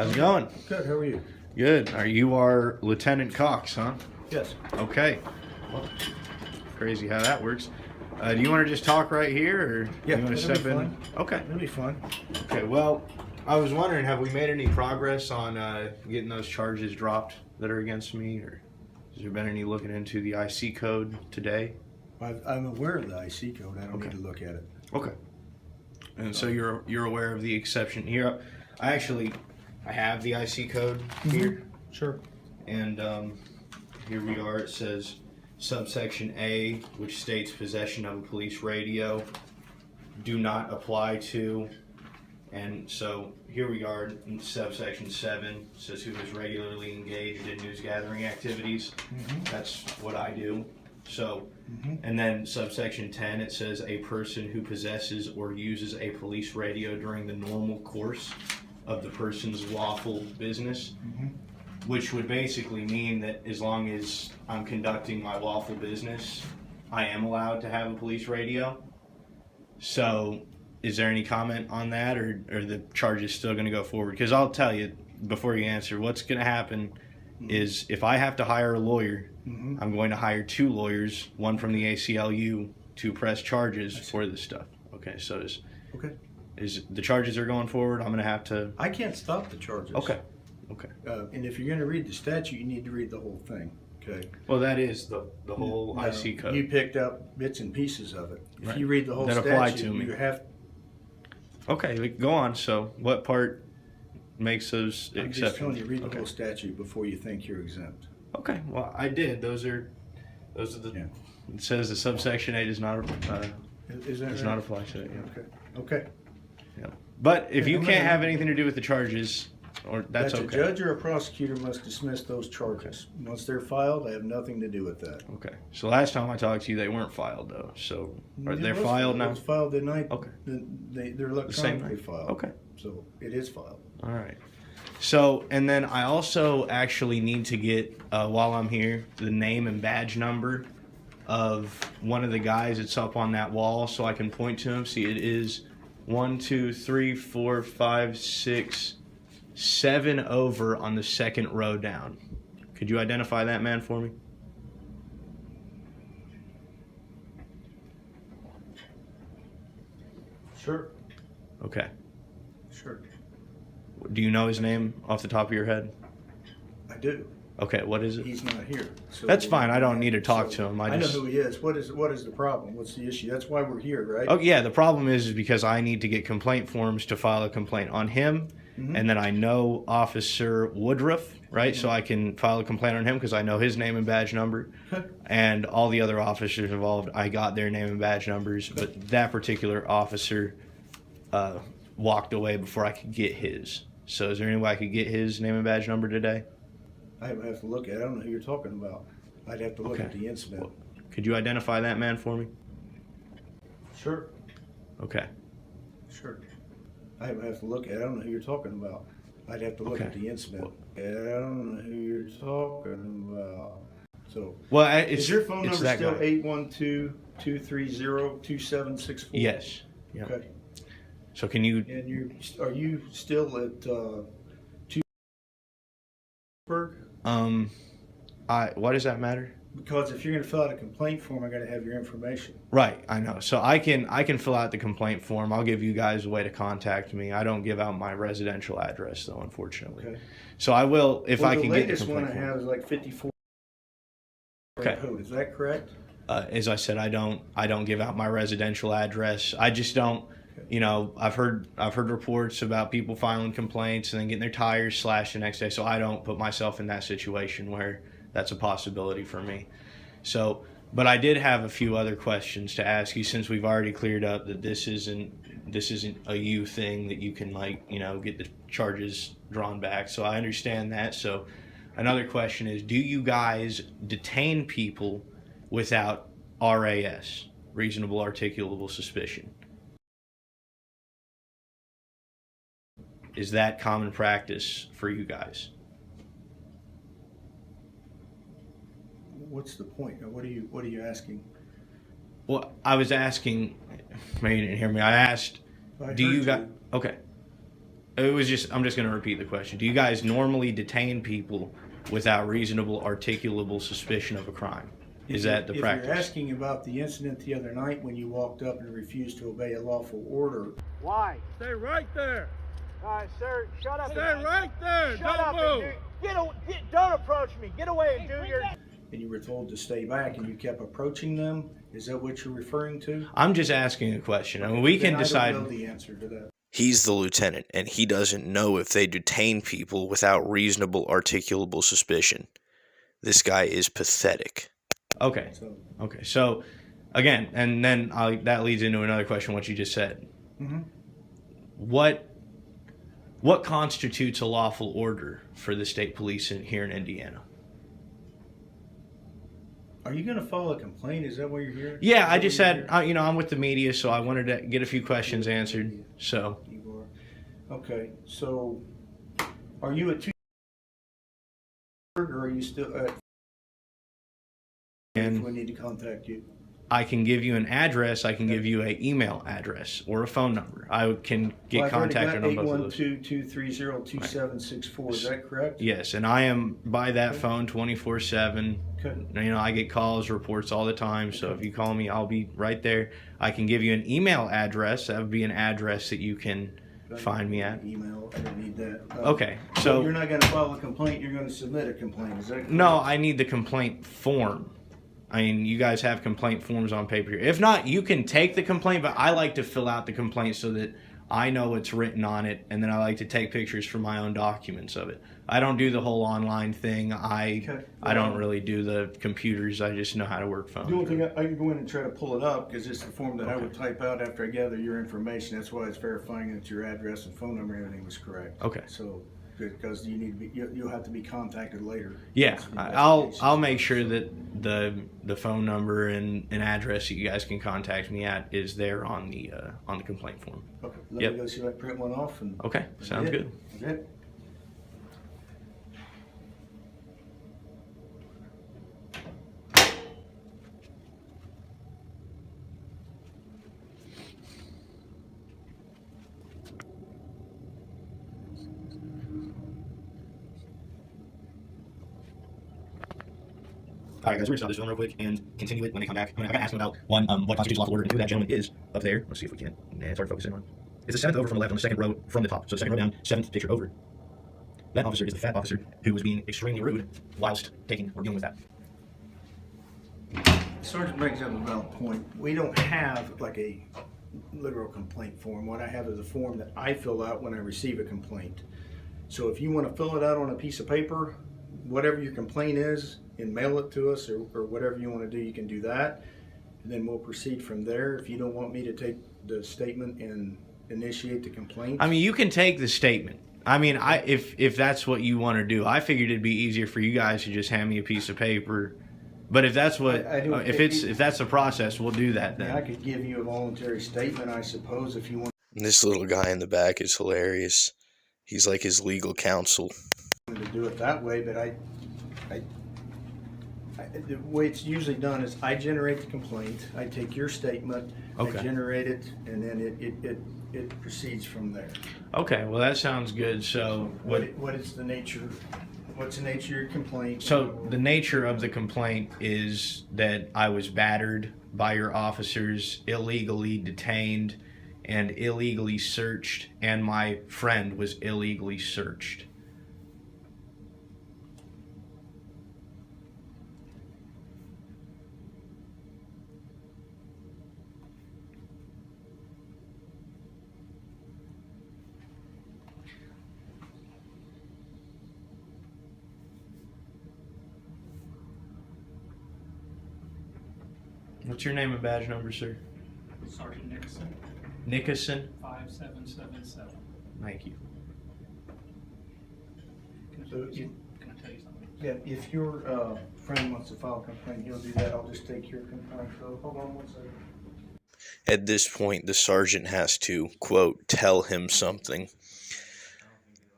How's it going? Good, how are you? Good. You are Lieutenant Cox, huh? Yes. Okay. Well, crazy how that works. Do you want to just talk right here, or Yeah, you want to that'll step be in? fine. Okay. That'll be fun. Okay. Well, I was wondering, have we made any progress on getting those charges dropped that are against me, or has there been any looking into the IC code today? I'm aware of the IC code. I don't Okay. need to look at it. Okay. And so you're aware of the exception here. I have the IC code here. Sure. And here we are. It says subsection A, which states possession of a police radio, do not apply to. And so here we are in subsection 7, says who is regularly engaged in news gathering activities. That's what I do. So, and then subsection 10, it says a person who possesses or uses a police radio during the normal course of the person's lawful business, which would basically mean that as long as I'm conducting my lawful business, I am allowed to have a police radio. So is there any comment on that, or are the charges still going to go forward? Because I'll tell you, before you answer, what's going to happen is if I have to hire a lawyer, I'm going to hire 2 lawyers, one from the ACLU, to press charges for this stuff. Okay, so is the charges are going forward? I'm going to have to... I can't stop the charges. Okay. And if you're going to read the statute, you need to read the whole thing. Okay. Well, that is the whole Now, IC code. You picked up bits and pieces of it. If Right. you read the whole That apply statute, to me. you have... Okay, go on. So what part makes those I'm exceptions? just telling you, read the Okay. whole statute before you think you're exempt. Okay, well, I did. Those are the... Yeah. It says the subsection 8 does not Is that does right? not apply to it. Yeah. Okay. Yeah. But if Yeah, you I'm can't gonna- have anything to do with the charges, or that's A okay. judge or a prosecutor must dismiss those charges. Once they're filed, I have nothing to do with that. Okay. So last time I talked to you, they weren't filed though. So are they It was filed now? It was filed the night. Okay. They're same electronically night? filed. Okay. So it is filed. All right. So, and then I also actually need to get, while I'm here, the name and badge number of one of the guys that's up on that wall so I can point to him. See, it is 1, 2, 3, 4, 5, 6, 7 over on the second row down. Could you identify that man for me? Sure. Okay. Sure. Do you know his name off the top of your head? I do. Okay, what is it? He's not here. So That's fine. I don't need to talk to him. I know who he is. What is the problem? What's the issue? That's why we're here, right? Oh yeah, the problem is because I need to get complaint forms to file a complaint on him, and then I know Officer Woodruff, right? So I can file a complaint on him because I know his name and badge number, and all the other officers involved, I got their name and badge numbers, but that particular officer walked away before I could get his. So is there any way I could get his name and badge number today? I would have to look at it. I don't know who you're talking about. I'd have to look at the incident. Could you identify that man for me? Sure. Okay. Sure. I would have to look at it. I don't know who you're talking about. I'd have to look at the incident. I don't know who you're talking about. So, Well, is your phone it's number that still guy. 812-230-2764? Yes. Yeah. Okay. So can you? And are you still at Pittsburgh? Why does that matter? Because if you're going to fill out a complaint form, I got to have your information. Right, I know. So I can fill out the complaint form. I'll give you guys a way to contact me. I don't give out my residential address though, unfortunately. Okay. So I will if I can get the latest one complaint I have form. is like 54. Okay. Code. Is that correct? As I said, I don't give out my residential address. I just don't. You know, I've heard reports about people filing complaints and then getting their tires slashed the next day. So I don't put myself in that situation where that's a possibility for me. So, but I did have a few other questions to ask you since we've already cleared up that this isn't a you thing that you can get the charges drawn back. So I understand that. So another question is, do you guys detain people without RAS, reasonable articulable suspicion? Is that common practice for you guys? What's the point? What are you asking? Well, I was asking, maybe you didn't hear me. I asked, I do you heard guys, okay. It was just, I'm just going to repeat the question. Do you guys normally detain people without reasonable articulable suspicion of a crime? Is that the practice? If you're asking about the incident the other night when you walked up and refused to obey a lawful order. Why? Stay right there. All right, sir, shut up. Stay right there. Shut Don't up move. don't approach me. Get away and do your... And you were told to stay back and you kept approaching them? Is that what you're referring to? I'm just asking a question. I mean, we can decide. I don't know the answer to that. He's the lieutenant, and he doesn't know if they detain people without reasonable articulable suspicion. This guy is pathetic. Okay. Okay. So, again, and then that leads into another question, what you just said. Mm-hmm. What constitutes a lawful order for the state police here in Indiana? Are you going to file a complaint? Is that what you're here? Yeah, I just said, I'm with the media, so I wanted to get a few questions answered. So. You are. Okay. So, are you at 2 or are you still at... And we need to contact you. I can give you an address. I can give you an email address or a phone number. I can get contacted on both of those. 812-230-2764. Is that correct? Yes, and I am by that phone 24/7. Okay. I get calls, reports all the time. So if you call me, I'll be right there. I can give you an email address. That would be an address that you can find me at. Email. I don't need that. Okay, So so you're not going to file a complaint. You're going to submit a complaint. Is that correct? no, I need the complaint form. I mean, you guys have complaint forms on paper here. If not, you can take the complaint, but I like to fill out the complaint so that I know what's written on it, and then I like to take pictures for my own documents of it. I don't do the whole online thing. I don't really do the computers. I just know how to work phones. The only thing, I can go in and try to pull it up because it's the form that I would type out after I gather your information. That's why it's verifying that your address and phone number and everything was correct. Okay. So, because you need to be, you'll have to be contacted later. Yeah, I'll make sure that the phone number and address that you guys can contact me at is there on the complaint form. Okay. Let Yep. me go see if I can print one off. And Okay, sounds good. Okay. All right, guys, we're gonna stop this film real quick and continue it when they come back. I gotta ask them about one, what constitutes lawful order, and who that gentleman is up there. Let's see if we can. Nah, it's hard to focus in on. It's the seventh over from the left on the second row from the top. So the second row down, seventh picture over. That officer is the fat officer who was being extremely rude whilst taking or dealing with that. Sergeant brings up a valid point. We don't have like a literal complaint form. What I have is a form that I fill out when I receive a complaint. So if you want to fill it out on a piece of paper, whatever your complaint is, and mail it to us or whatever you want to do, you can do that. And then we'll proceed from there. If you don't want me to take the statement and initiate the complaint. I mean, you can take the statement. I mean, if that's what you want to do, I figured it'd be easier for you guys to just hand me a piece of paper. But if that's what, if that's the process, we'll do that then. I could give you a voluntary statement, I suppose, if you want This little guy in the back is hilarious. He's like his legal counsel. to do it that way. But the way it's usually done is I generate the complaint, I take your statement, Okay. I generate it, and then it proceeds from there. Okay, well that sounds good. So What is the nature? What's the nature of your complaint? So the nature of the complaint is that I was battered by your officers, illegally detained, and illegally searched, and my friend was illegally searched. What's your name and badge number, sir? Sergeant Nickerson, Nickerson? 5777. Thank you. Can I So tell you something? Yeah, if your friend wants to file a complaint, he'll do that. I'll just take your complaint. So hold on one second. At this point, the sergeant has to, quote, tell him something.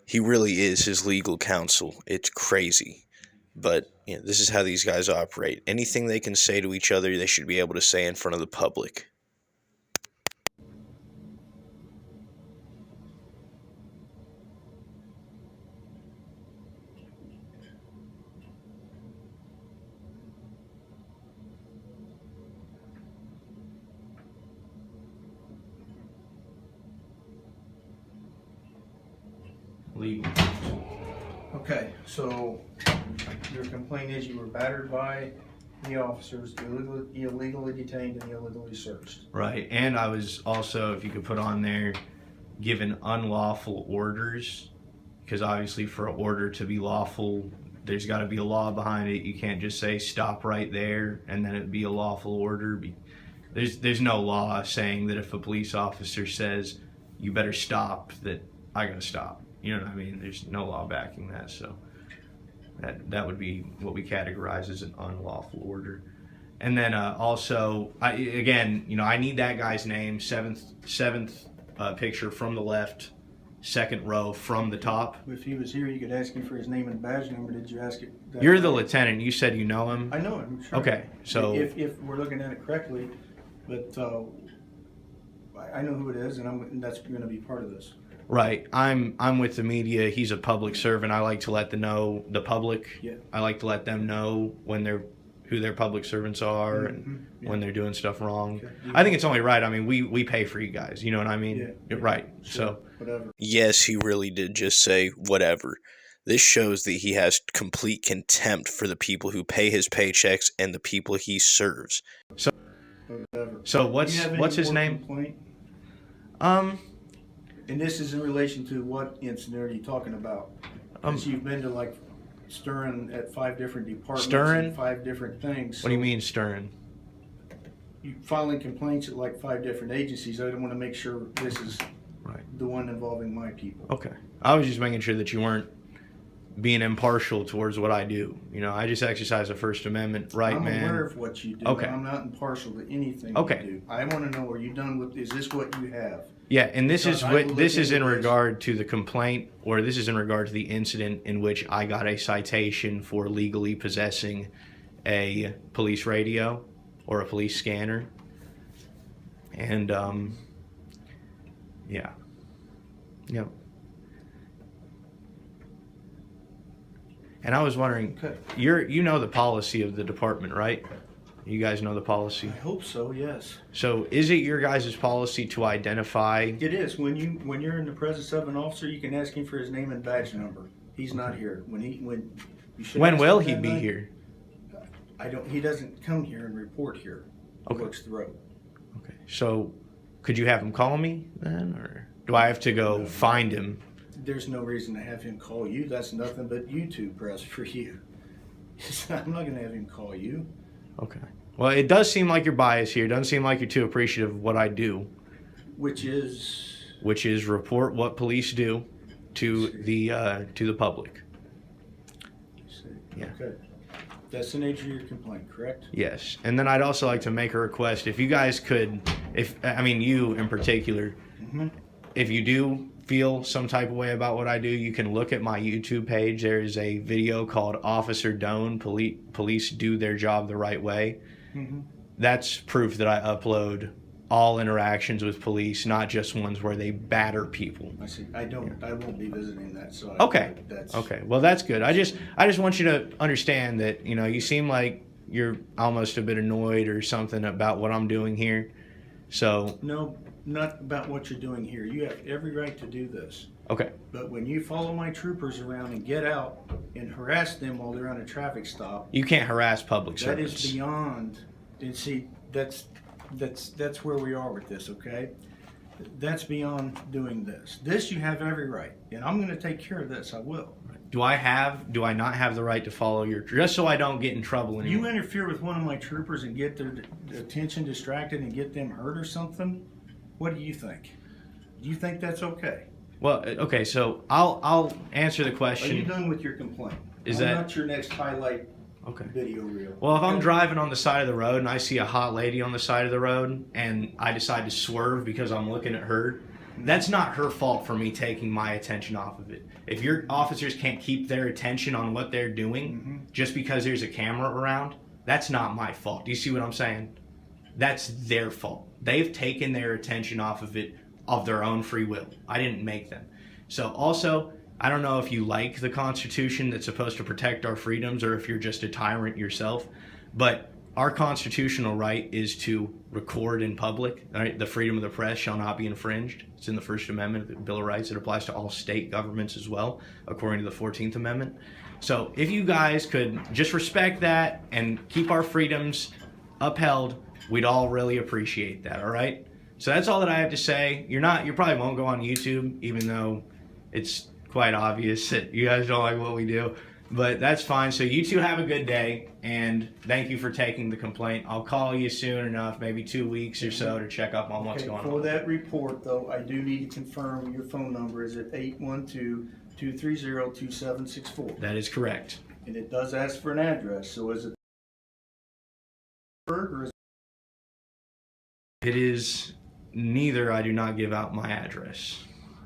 He really is his legal counsel. It's crazy. But this is how these guys operate. Anything they can say to each other, they should be able to say in front of the public. legal counsel. Okay, so your complaint is you were battered by the officers, illegally detained and illegally searched. Right, and I was also, if you could put on there, given unlawful orders, because obviously for an order to be lawful, there's got to be a law behind it. You can't just say stop right there and then it'd be a lawful order. There's no law saying that if a police officer says you better stop, that I gotta stop. You know what I mean? There's no law backing that, so that would be what we categorize as an unlawful order. And then also, I need that guy's name, seventh picture from the left, second row from the top. If he was here, you could ask him for his name and badge number. Did you ask it? You're the lieutenant. You said you know him. I know him. Sure. Okay, so if we're looking at it correctly, but I know who it is, and that's going to be part of this. right, I'm with the media. He's a public servant. I like to let the public. Yeah. I like to let them know who their public servants are and when they're doing stuff wrong. Okay. I think it's only right. I mean, we pay for you guys. You know what I mean? Yeah. Right. Sure. So Whatever. Yes, he really did just say whatever. This shows that he has complete contempt for the people who pay his paychecks and the people he serves. Whatever. so Do you have any what's his more name? complaint? Um, And this is in relation to what incident are you talking about? Because you've been to like stirring at 5 different departments Stirring? and 5 different things. what do you mean stirring? You filing complaints at like 5 different agencies. I want to make sure this is Right. the one involving my people. Okay. I was just making sure that you weren't being impartial towards what I do. You know, I just exercise a First Amendment right, I'm man. aware of what you do. Okay. I'm not impartial to anything Okay. you do. I want to know, are you done with, is this what you have? Yeah, and this Because is I what will this look is in into this. regard to the complaint, or this is in regard to the incident in which I got a citation for legally possessing a police radio or a police scanner. And yeah. Yep. And I was wondering, Okay. you know the policy of the department, right? You guys know the policy. I hope so, yes. So is it your guys' policy to identify? It is. When you're in the presence of an officer, you can ask him for his name and badge number. He's not here. When you should When ask will him he that be night. here? He doesn't come here and report here. He Okay. works the road. Okay. So could you have him call me then, or do I have to go No. find him? There's no reason to have him call you. That's nothing but YouTube press for you. I'm not going to have him call you. Okay. Well, it does seem like you're biased here. It doesn't seem like you're too appreciative of what I do, Which is which is report what police do to the public. Yeah. Okay. That's the nature of your complaint, correct? Yes. And then I'd also like to make a request. If you guys could, you in particular, Mm-hmm. if you do feel some type of way about what I do, you can look at my YouTube page. There is a video called Officer Doan, Police Do Their Job the Right Way. Mm-hmm. That's proof that I upload all interactions with police, not just ones where they batter people. I see. I won't be visiting that. So Okay. That's Okay. Well, that's good. I just want you to understand that, you know, you seem like you're almost a bit annoyed or something about what I'm doing here. So, No, not about what you're doing here. You have every right to do this. okay. But when you follow my troopers around and get out and harass them while they're on a traffic stop, You can't harass public that servants. is beyond. And see, that's where we are with this. Okay, that's beyond doing this. This you have every right, and I'm going to take care of this. I will. Do I not have the right to follow your, just so I don't get in trouble You anymore? interfere with one of my troopers and get their attention distracted and get them hurt or something. What do you think? Do you think that's okay? Well, okay, so I'll answer the Are you question. done with your complaint? Is I'm that- not your next highlight Okay. video reel? Well, if I'm Okay? driving on the side of the road and I see a hot lady on the side of the road and I decide to swerve because I'm looking at her, that's not her fault for me taking my attention off of it. If your officers can't keep their attention on what they're doing just because there's a camera around, that's not my fault. Do you see what I'm saying? That's their fault. They've taken their attention off of it of their own free will. I didn't make them. So also, I don't know if you like the Constitution that's supposed to protect our freedoms or if you're just a tyrant yourself, but our constitutional right is to record in public. All right, the freedom of the press shall not be infringed. It's in the First Amendment of the Bill of Rights. It applies to all state governments as well, according to the 14th Amendment. So if you guys could just respect that and keep our freedoms upheld, we'd all really appreciate that. All right. So that's all that I have to say. You probably won't go on YouTube, even though it's quite obvious that you guys don't like what we do. But that's fine. So you two have a good day, and thank you for taking the complaint. I'll call you soon enough, maybe 2 weeks or so, to check up on what's going For on. that report, though, I do need to confirm your phone number is at 812-230-2764. That is correct. And it does ask for an address, so is it or is It is neither. I do not give out my address.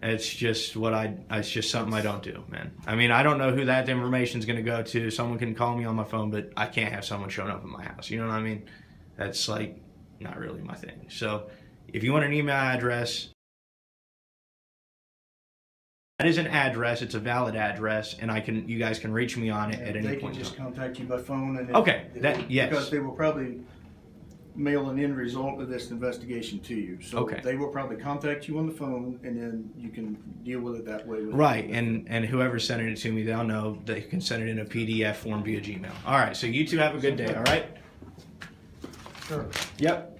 It's just it's just something I don't do, man. I mean, I don't know who that information is going to go to. Someone can call me on my phone, but I can't have someone showing up at my house. You know what I mean? That's like not really my thing. So if you want an email address, that is an address. It's a valid address, and you guys can reach me on it at any they point can in just time. contact you by phone and Okay, yes. because they will probably mail an end result of this investigation to you. So Okay. they will probably contact you on the phone, and then you can deal with it that way. Right, and whoever's sending it to me, they'll know they can send it in a PDF form via Gmail. All right, so you two have a good day, all right? Sure. Yep.